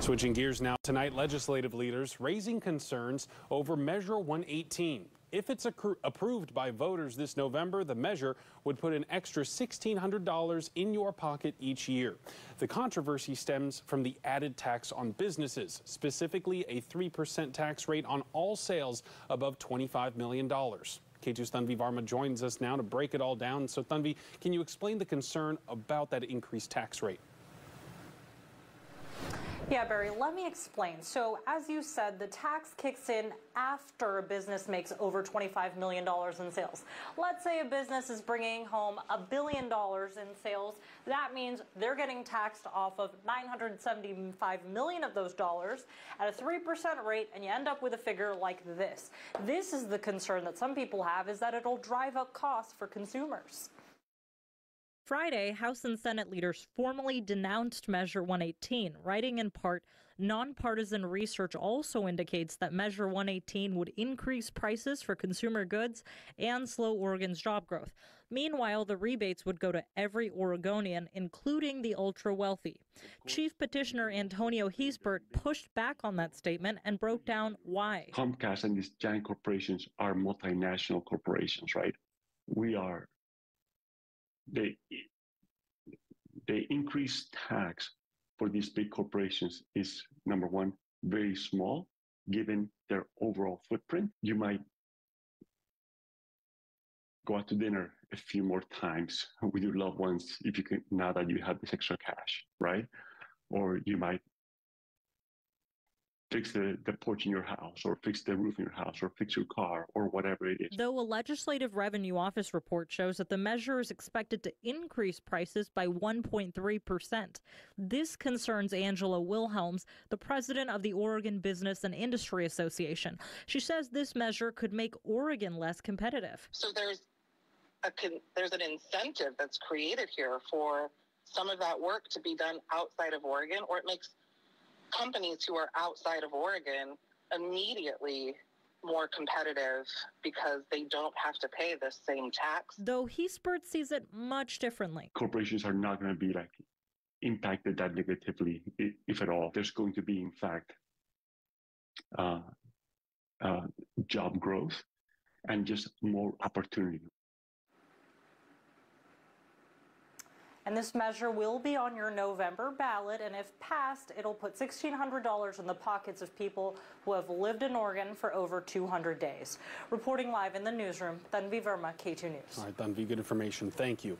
Switching gears now, tonight legislative leaders raising concerns over Measure 118. If it's approved by voters this November, the measure would put an extra $1,600 in your pocket each year. The controversy stems from the added tax on businesses, specifically a 3% tax rate on all sales above $25 million. Katu's Tanvi Varma joins us now to break it all down. So Tanvi, can you explain the concern about that increased tax rate? Yeah, Barry, let me explain. So as you said, the tax kicks in after a business makes over $25 million in sales. Let's say a business is bringing home $1 billion in sales. That means they're getting taxed off of $975 million of those dollars at a 3% rate, and you end up with a figure like this. This is the concern that some people have, is that it'll drive up costs for consumers. Friday, House and Senate leaders formally denounced Measure 118, writing in part, nonpartisan research also indicates that Measure 118 would increase prices for consumer goods and slow Oregon's job growth. Meanwhile, the rebates would go to every Oregonian, including the ultra-wealthy. Chief Petitioner Antonio Hiesbert pushed back on that statement and broke down why. Comcast and these giant corporations are multinational corporations, right? The increased tax for these big corporations is, number one, very small, given their overall footprint. You might go out to dinner a few more times with your loved ones if you can, now that you have this extra cash, right? Or you might fix the porch in your house, or fix the roof in your house, or fix your car, or whatever it is. Though a Legislative Revenue Office report shows that the measure is expected to increase prices by 1.3%. This concerns Angela Wilhelms, the president of the Oregon Business and Industry Association. She says this measure could make Oregon less competitive. So there's an incentive that's created here for some of that work to be done outside of Oregon, or it makes companies who are outside of Oregon immediately more competitive because they don't have to pay the same tax. Though Hiesbert sees it much differently. Corporations are not going to be impacted that negatively, if at all. There's going to be, in fact, job growth and just more opportunity. And this measure will be on your November ballot, and if passed, it'll put $1,600 in the pockets of people who have lived in Oregon for over 200 days. Reporting live in the newsroom, Tanvi Verma, K2 News. All right, Tanvi, good information. Thank you.